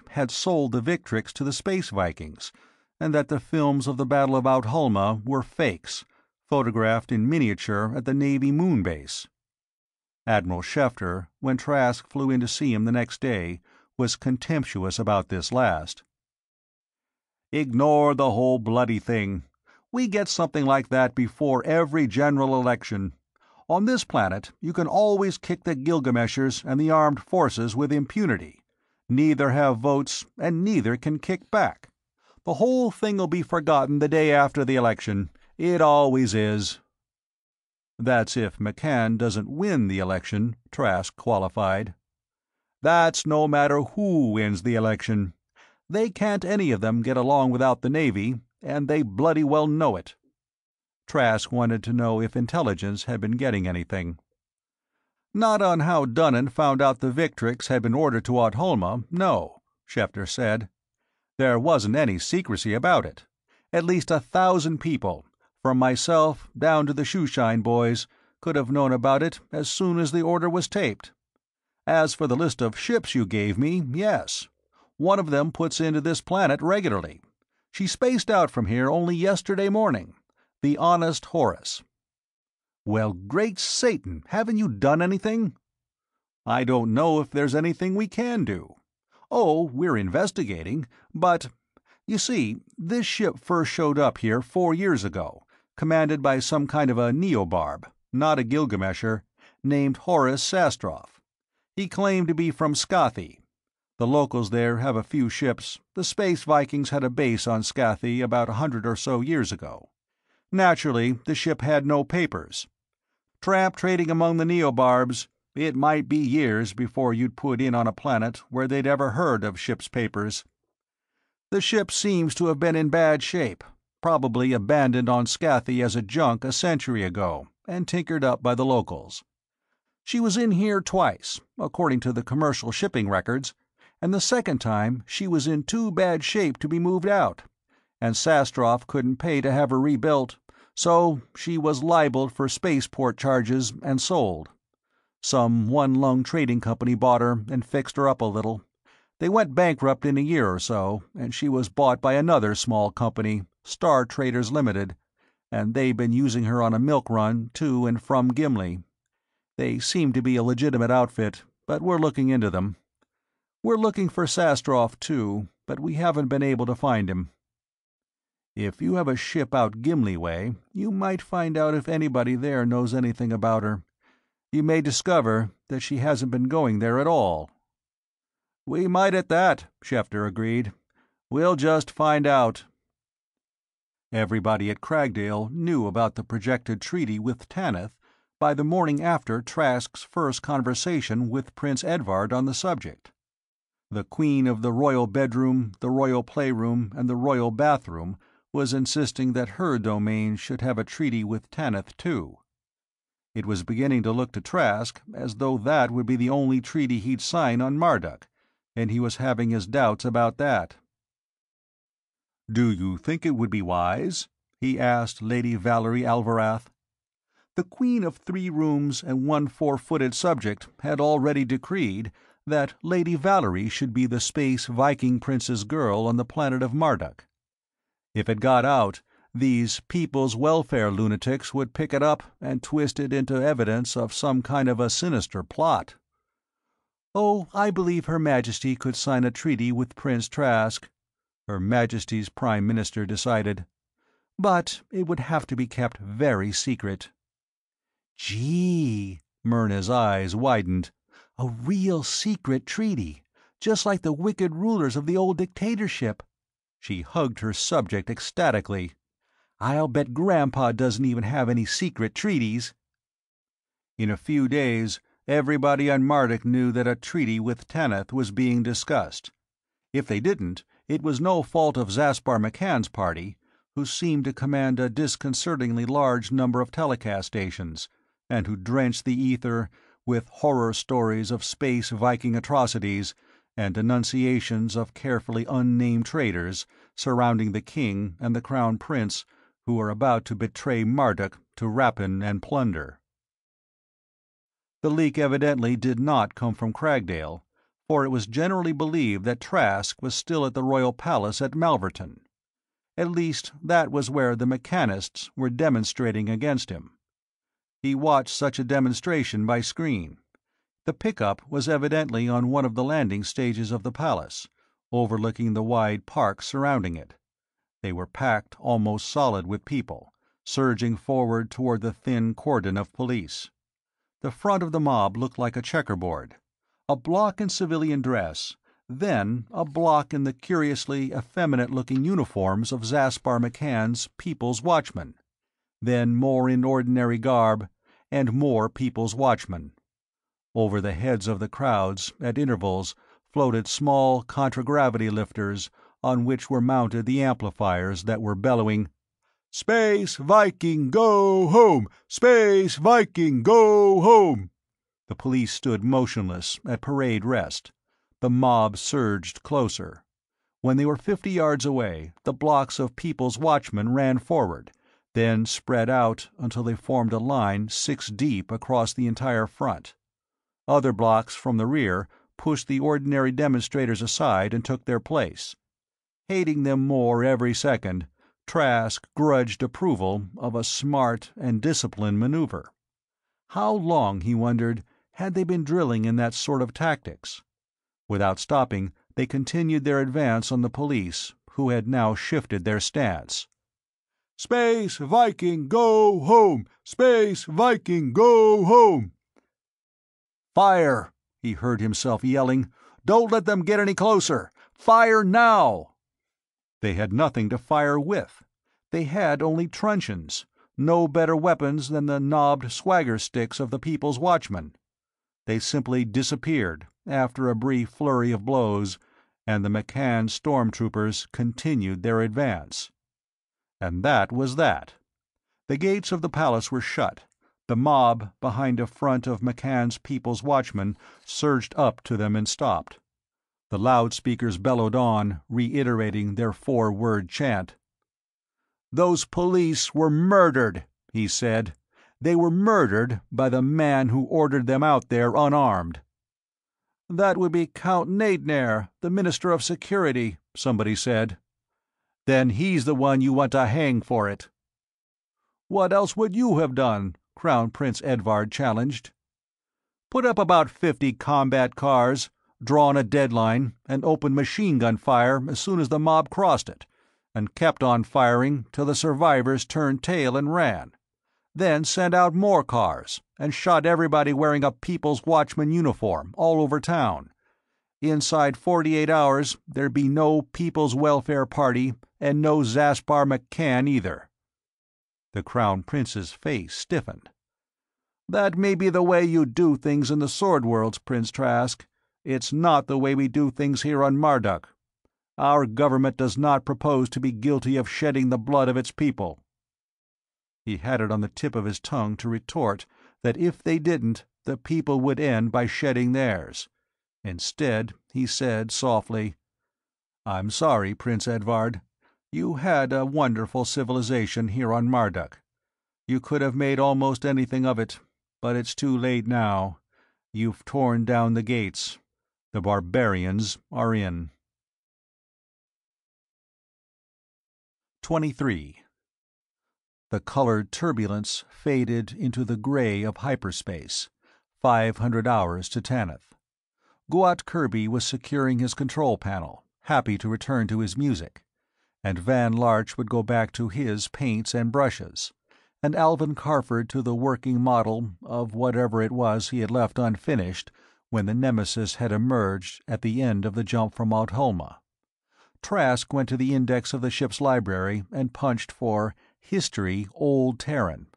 had sold the Victrix to the Space Vikings, and that the films of the Battle of Outholma were fakes, photographed in miniature at the Navy moon base. Admiral Schefter, when Trask flew in to see him the next day, was contemptuous about this last. "Ignore the whole bloody thing. We get something like that before every general election. On this planet, you can always kick the Gilgameshers and the armed forces with impunity. Neither have votes, and neither can kick back. The whole thing'll be forgotten the day after the election. It always is." "That's if McCann doesn't win the election," Trask qualified. "That's no matter who wins the election. They can't any of them get along without the Navy, and they bloody well know it." Trask wanted to know if intelligence had been getting anything. "Not on how Dunnan found out the Victrix had been ordered to Outholma, no," Schefter said. "There wasn't any secrecy about it. At least 1,000 people, from myself down to the shoeshine boys, could have known about it as soon as the order was taped. As for the list of ships you gave me, yes. One of them puts into this planet regularly. She spaced out from here only yesterday morning. The Honest Horus." "Well, great Satan, haven't you done anything?" "I don't know if there's anything we can do. Oh, we're investigating, but... You see, this ship first showed up here 4 years ago, commanded by some kind of a neobarb, not a Gilgamesher, named Horus Sastroff. He claimed to be from Skathi. The locals there have a few ships. The Space Vikings had a base on Skathi about 100 or so years ago. Naturally, the ship had no papers. Tramp trading among the neobarbs, it might be years before you'd put in on a planet where they'd ever heard of ship's papers. The ship seems to have been in bad shape, probably abandoned on Skathi as a junk a century ago, and tinkered up by the locals. She was in here twice, according to the commercial shipping records, and the second time she was in too bad shape to be moved out, and Sastroff couldn't pay to have her rebuilt, so she was libeled for spaceport charges and sold. Some one-lung trading company bought her and fixed her up a little. They went bankrupt in a year or so, and she was bought by another small company, Star Traders Limited, and they've been using her on a milk run to and from Gimli. They seem to be a legitimate outfit, but we're looking into them. We're looking for Sastroff, too, but we haven't been able to find him. If you have a ship out Gimli way, you might find out if anybody there knows anything about her. You may discover that she hasn't been going there at all." "We might at that," Schefter agreed. "We'll just find out." Everybody at Cragdale knew about the projected treaty with Tanith by the morning after Trask's first conversation with Prince Edvard on the subject. The Queen of the Royal Bedroom, the Royal Playroom, and the Royal Bathroom was insisting that her domain should have a treaty with Tanith, too. It was beginning to look to Trask as though that would be the only treaty he'd sign on Marduk, and he was having his doubts about that. "Do you think it would be wise?" he asked Lady Valerie Alvarath. The Queen of 3 Rooms and 1 4-footed subject had already decreed that Lady Valerie should be the Space Viking Prince's girl on the planet of Marduk. If it got out, these people's welfare lunatics would pick it up and twist it into evidence of some kind of a sinister plot. "Oh, I believe Her Majesty could sign a treaty with Prince Trask," Her Majesty's Prime Minister decided. "But it would have to be kept very secret." "Gee," Myrna's eyes widened. "A real secret treaty, just like the wicked rulers of the old dictatorship." She hugged her subject ecstatically. "I'll bet Grandpa doesn't even have any secret treaties." In a few days, everybody on Marduk knew that a treaty with Tanith was being discussed. If they didn't, it was no fault of Zaspar McCann's party, who seemed to command a disconcertingly large number of telecast stations, and who drenched the ether with horror stories of space Viking atrocities and denunciations of carefully unnamed traitors surrounding the king and the crown prince who were about to betray Marduk to rapine and plunder. The leak evidently did not come from Cragdale, for it was generally believed that Trask was still at the royal palace at Malverton. At least, that was where the mechanists were demonstrating against him. He watched such a demonstration by screen. The pickup was evidently on one of the landing stages of the palace, overlooking the wide park surrounding it. They were packed almost solid with people, surging forward toward the thin cordon of police. The front of the mob looked like a checkerboard. A block in civilian dress, then a block in the curiously effeminate-looking uniforms of Zaspar McCann's People's Watchmen, then more in ordinary garb, and more People's Watchmen. Over the heads of the crowds, at intervals, floated small contragravity lifters on which were mounted the amplifiers that were bellowing, "Space Viking, go home! Space Viking, go home!" The police stood motionless, at parade rest. The mob surged closer. When they were 50 yards away, the blocks of People's Watchmen ran forward, then spread out until they formed a line 6 deep across the entire front. Other blocks from the rear pushed the ordinary demonstrators aside and took their place. Hating them more every second, Trask grudged approval of a smart and disciplined maneuver. How long, he wondered, had they been drilling in that sort of tactics? Without stopping, they continued their advance on the police, who had now shifted their stance. "Space Viking, go home! Space Viking, go home!" "Fire!" he heard himself yelling. "Don't let them get any closer! Fire now!" They had nothing to fire with. They had only truncheons, no better weapons than the knobbed swagger sticks of the People's Watchmen. They simply disappeared, after a brief flurry of blows, and the McCann stormtroopers continued their advance. And that was that. The gates of the palace were shut. The mob, behind a front of McCann's People's Watchmen, surged up to them and stopped. The loudspeakers bellowed on, reiterating their 4-word chant. "Those police were murdered," he said. "They were murdered by the man who ordered them out there unarmed." "That would be Count Naidner, the Minister of Security," somebody said. "Then he's the one you want to hang for it." "What else would you have done?" Crown Prince Edvard challenged. "Put up about 50 combat cars, drawn a deadline, and opened machine-gun fire as soon as the mob crossed it, and kept on firing till the survivors turned tail and ran. Then sent out more cars, and shot everybody wearing a People's Watchman uniform all over town. Inside 48 hours there'd be no People's Welfare Party and no Zaspar McCann either." The Crown Prince's face stiffened. "That may be the way you do things in the Sword Worlds, Prince Trask. It's not the way we do things here on Marduk. Our government does not propose to be guilty of shedding the blood of its people." He had it on the tip of his tongue to retort that if they didn't, the people would end by shedding theirs. Instead, he said softly, "I'm sorry, Prince Edvard. You had a wonderful civilization here on Marduk. You could have made almost anything of it, but it's too late now. You've torn down the gates. The barbarians are in." 23. The colored turbulence faded into the gray of hyperspace. 500 hours to Tanith. Guat Kirby was securing his control panel, happy to return to his music, and Van Larch would go back to his paints and brushes, and Alvin Carford to the working model of whatever it was he had left unfinished when the Nemesis had emerged at the end of the jump from Mount Hulma. Trask went to the index of the ship's library and punched for History Old Terran.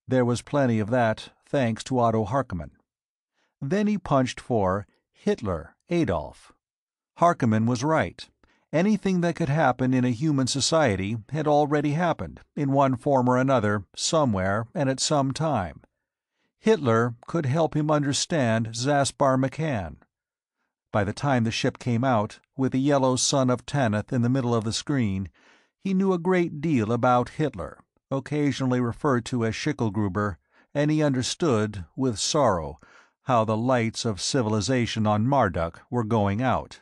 There was plenty of that, thanks to Otto Harkonnen. Then he punched for Hitler Adolf. Harkonnen was right. Anything that could happen in a human society had already happened, in one form or another, somewhere, and at some time. Hitler could help him understand Zaspar McCann. By the time the ship came out, with the yellow sun of Tanith in the middle of the screen, he knew a great deal about Hitler, occasionally referred to as Schicklgruber, and he understood, with sorrow, how the lights of civilization on Marduk were going out.